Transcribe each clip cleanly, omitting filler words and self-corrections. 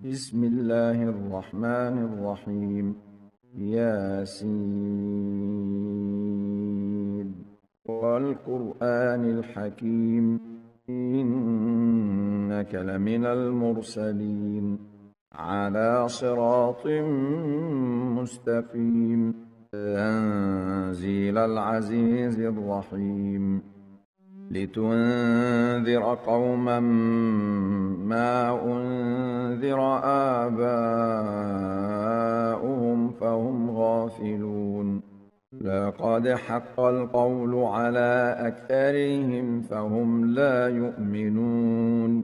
بسم الله الرحمن الرحيم. ياسين والقرآن الحكيم إنك لمن المرسلين على صراط مستقيم تنزيل العزيز الرحيم لتنذر قوما ما أنذر آباؤهم فهم غافلون لقد حق القول على أكثرهم فهم لا يؤمنون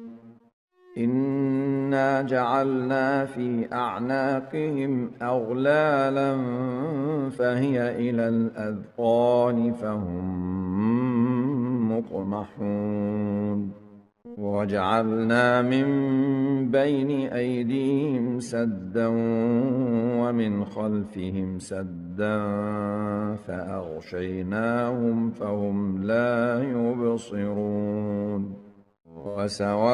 إنا جعلنا في أعناقهم أغلالا فهي إلى الأذقان فهم مقمحون وجعلنا من بين أيديهم سدا ومن خلفهم سدا فأغشيناهم فهم لا يبصرون وسواء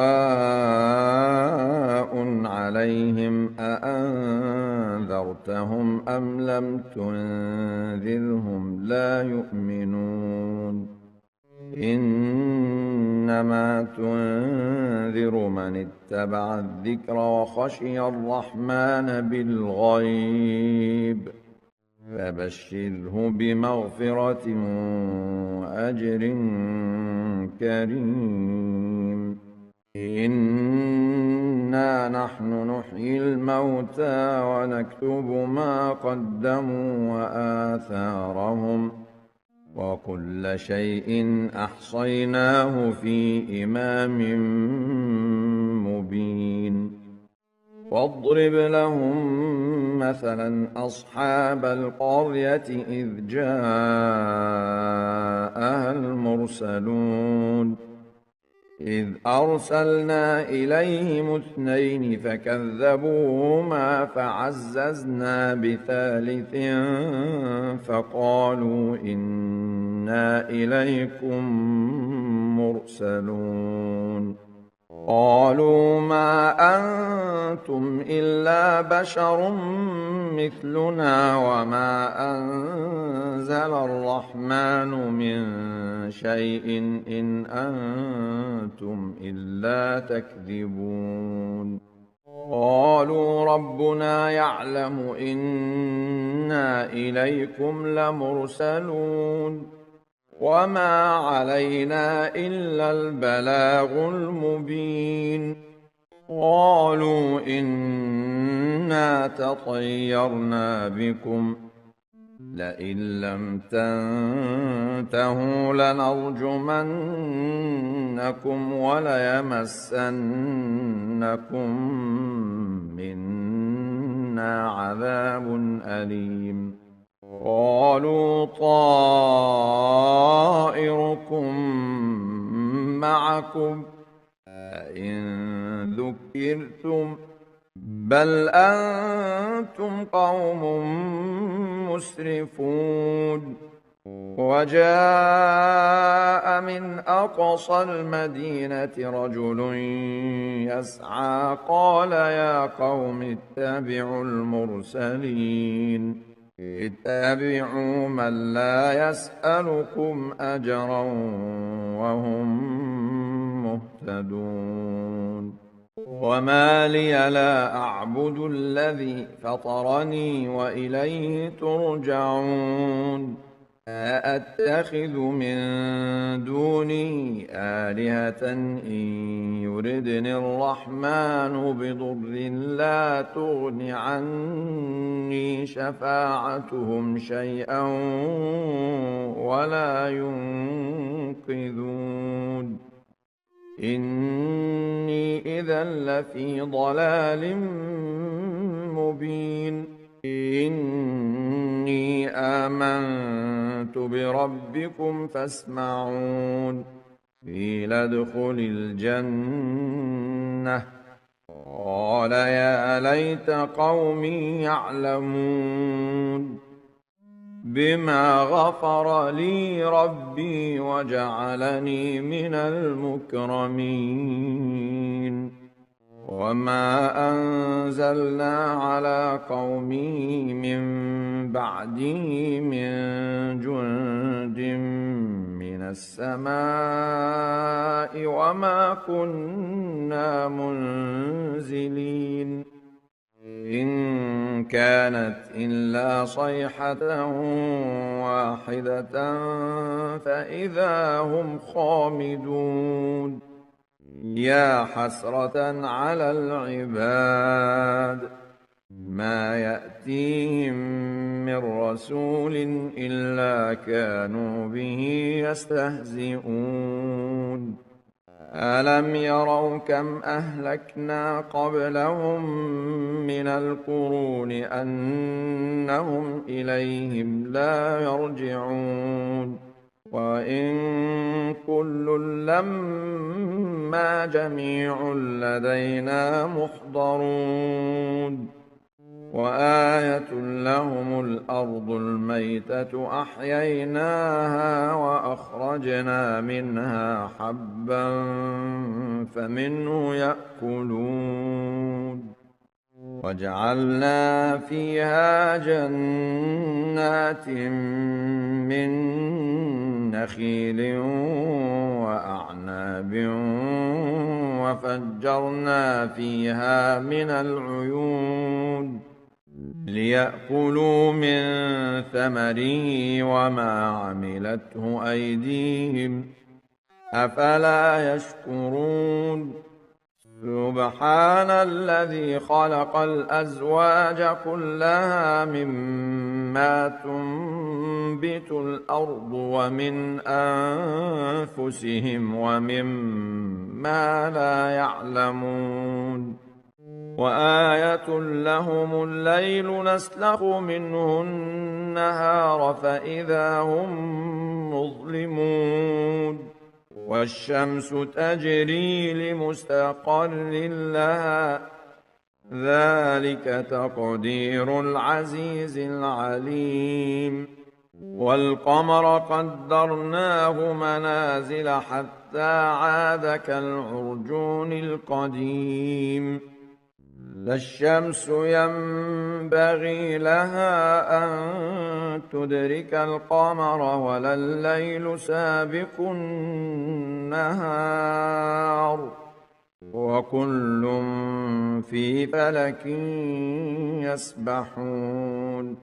عليهم أأنذرتهم أم لم تنذرهم لا يؤمنون إنما تنذر من اتبع الذكر وخشي الرحمن بالغيب فبشره بمغفرة وأجر كريم إنا نحن نحيي الموتى ونكتب ما قدموا وآثارهم وكل شيء أحصيناه في إمام مبين واضرب لهم مثلا أصحاب القرية إذ جاءها المرسلون إذ أرسلنا إليهم 2 فكذبوهما فعززنا بثالث فقالوا إنا إليكم مرسلون قالوا ما أنتم إلا بشر مثلنا وما أنزل الرحمن من شيء إن أنتم إلا تكذبون قالوا ربنا يعلم إنا إليكم لمرسلون وما علينا إلا البلاغ المبين قالوا إنا تطيرنا بكم لئن لم تنتهوا لنرجمنكم وليمسنكم منا عذاب أليم قالوا طائركم معكم أئن ذكرتم بل أنتم قوم مسرفون وجاء من أقصى المدينة رجل يسعى قال يا قوم اتبعوا المرسلين اتبعوا من لا يسألكم أجرا وهم مهتدون وما لي لا أعبد الذي فطرني وإليه ترجعون أأتخذ من دونه آلهة إن يردني الرحمن بضر لا تغن عني شفاعتهم شيئا ولا ينقذون إني إذا لفي ضلال مبين إني آمنت بربكم فاسمعون قيل ادخل الجنة قال يا ليت قومي يعلمون بما غفر لي ربي وجعلني من المكرمين وما أنزلنا على قومه من بعده من جند من السماء وما كنا منزلين إن كانت إلا صيحة واحدة فإذا هم خامدون يا حسرة على العباد ما يأتيهم من رسول إلا كانوا به يستهزئون ألم يروا كم أهلكنا قبلهم من القرون أنهم إليهم لا يرجعون وإن كل لما جميع لدينا محضرون وآية لهم الأرض الميتة أحييناها وأخرجنا منها حبا فمنه يأكلون وجعلنا فيها جنات من نخيل وأعناب وفجرنا فيها من العيون ليأكلوا من ثمره وما عملته أيديهم أفلا يشكرون سبحان الذي خلق الأزواج كلها مما تنبت الأرض ومن أنفسهم ومما لا يعلمون وآية لهم الليل نسلخ منه النهار فإذا هم مظلمون والشمس تجري لمستقر لها ذلك تقدير العزيز العليم والقمر قدرناه منازل حتى عاد كالعرجون القديم لا الشمس ينبغي لها أن تدرك القمر ولا الليل سابق النهار وكل في فلك يسبحون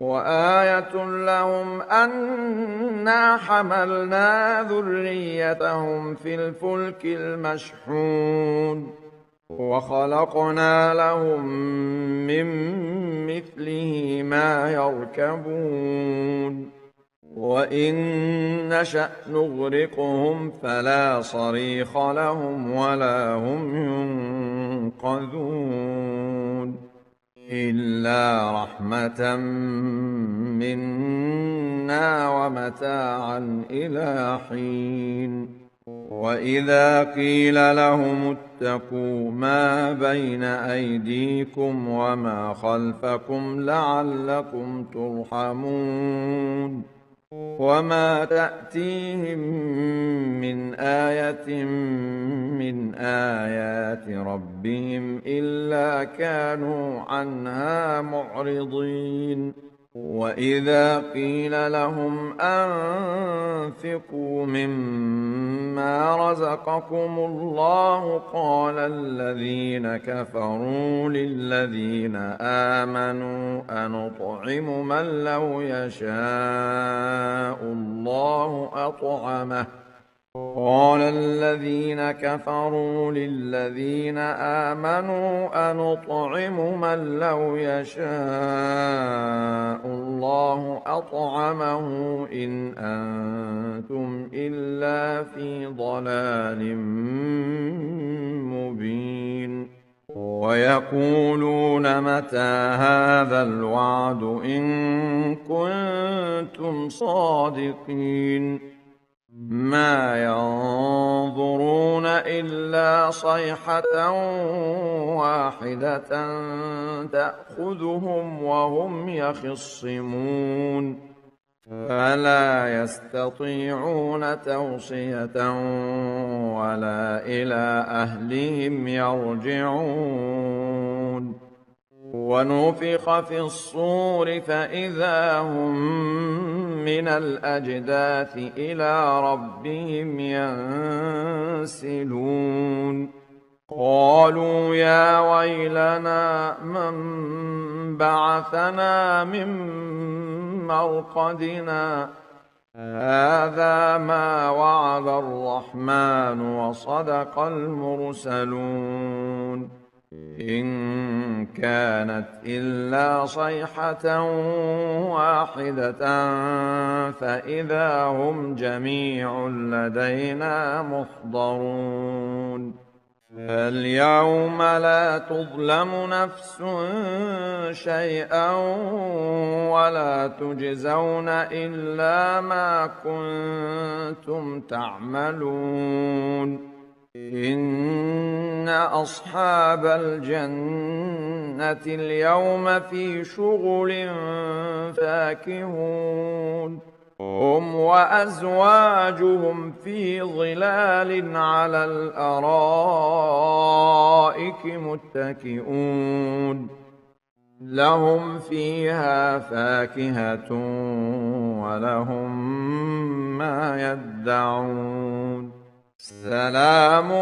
وآية لهم أنا حملنا ذريتهم في الفلك المشحون وخلقنا لهم من مثله ما يركبون وإن نشأ نغرقهم فلا صريخ لهم ولا هم ينقذون إلا رحمة منا ومتاعا إلى حين وإذا قيل لهم اتقوا ما بين أيديكم وما خلفكم لعلكم ترحمون وما تأتيهم من آية من آيات ربهم إلا كانوا عنها معرضين وإذا قيل لهم أنفقوا مما رزقكم الله قال الذين كفروا للذين آمنوا أنطعم من لو يشاء الله أطعمه قال الذين كفروا للذين آمنوا أنطعم من لو يشاء الله أطعمه إن أنتم إلا في ضلال مبين ويقولون متى هذا الوعد إن كنتم صادقين ما ينظرون إلا صيحة واحدة تأخذهم وهم يخصمون فلا يستطيعون توصية ولا إلى أهلهم يرجعون ونفخ في الصور فإذا هم من الأجداث إلى ربهم ينسلون قالوا يا ويلنا من بعثنا من مرقدنا هذا ما وعد الرحمن وصدق المرسلون إن كانت إلا صيحة واحدة فإذا هم جميع لدينا محضرون فاليوم لا تظلم نفس شيئا ولا تجزون إلا ما كنتم تعملون إن أصحاب الجنة اليوم في شغل فاكهون هم وأزواجهم في ظلال على الأرائك متكئون لهم فيها فاكهة ولهم ما يدعون سلام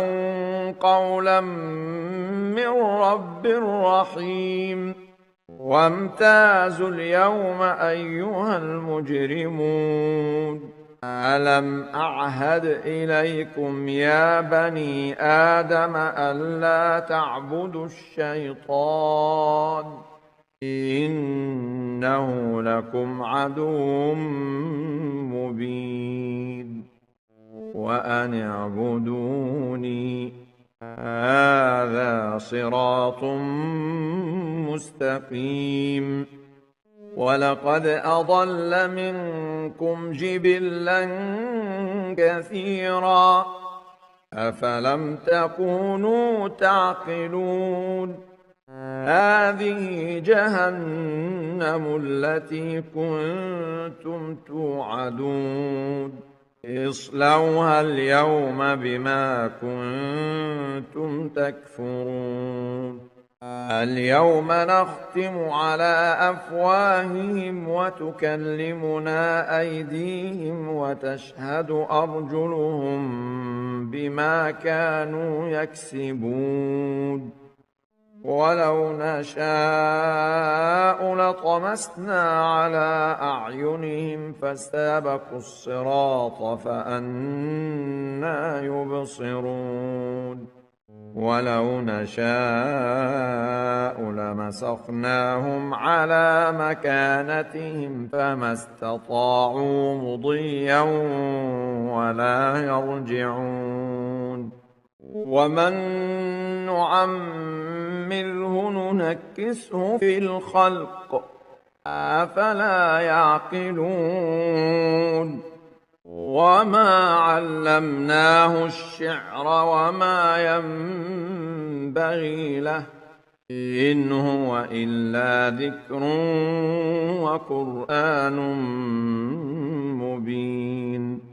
قولا من رب رحيم وامتازوا اليوم أيها المجرمون ألم أعهد إليكم يا بني آدم ألا تعبدوا الشيطان إنه لكم عدو مبين وأن اعبدوني هذا صراط مستقيم ولقد أضل منكم جبلا كثيرا أفلم تكونوا تعقلون هذه جهنم التي كنتم توعدون اصلوها اليوم بما كنتم تكفرون اليوم نختم على أفواههم وتكلمنا أيديهم وتشهد أرجلهم بما كانوا يكسبون ولو نشاء لطمسنا على أعينهم فاستبقوا الصراط فأنى يبصرون ولو نشاء لمسخناهم على مكانتهم فما استطاعوا مضيا ولا يرجعون ومن نعمره ننكسه في الخلق أفلا يعقلون وما علمناه الشعر وما ينبغي له إن هو إلا ذكر وقرآن مبين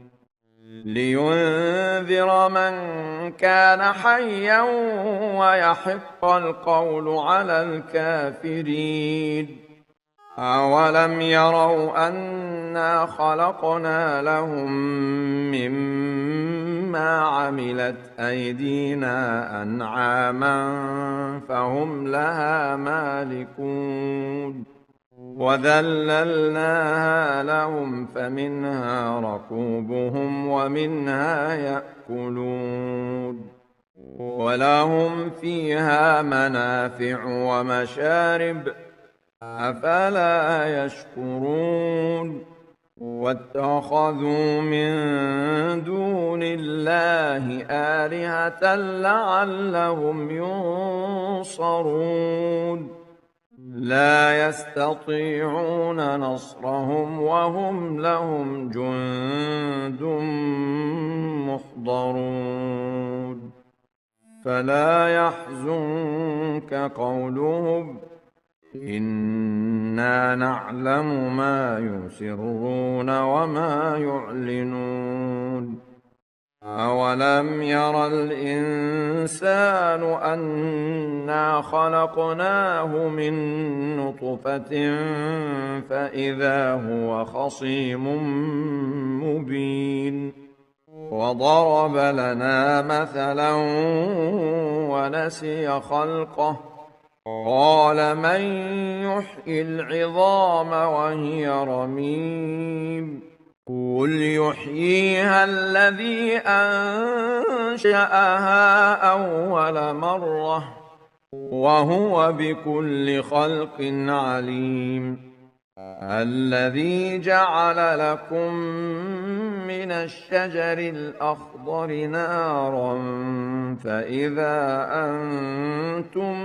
لينذر من كان حيا ويحق القول على الكافرين أولم يروا أنا خلقنا لهم مما عملت أيدينا أنعاما فهم لها مالكون وذللناها لهم فمنها ركوبهم ومنها يأكلون ولهم فيها منافع ومشارب أفلا يشكرون واتخذوا من دون الله آلهة لعلهم ينصرون لا يستطيعون نصرهم وهم لهم جند محضرون فلا يحزنك قولهم إنا نعلم ما يسرون وما يعلنون أولم ير الإنسان أنا خلقناه من نطفة فإذا هو خصيم مبين وضرب لنا مثلا ونسي خلقه قال من يحيي العظام وهي رميم قل يحييها الذي أنشأها أول مرة وهو بكل خلق عليم الذي جعل لكم من الشجر الأخضر نارا فإذا أنتم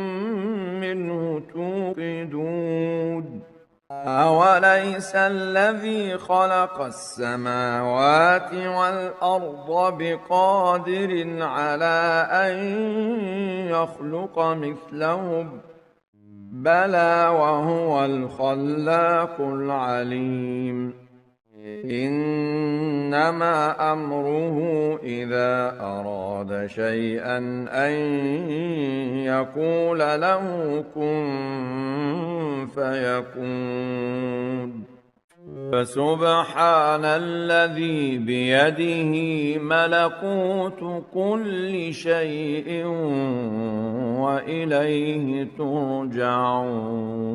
منه توقدون أوليس الذي خلق السماوات والأرض بقادر على أن يخلق مثلهم بلى وهو الخلاق العليم إنما أمره إذا أراد شيئا أن يقول له كن فيكون فسبحان الذي بيده ملكوت كل شيء وإليه ترجعون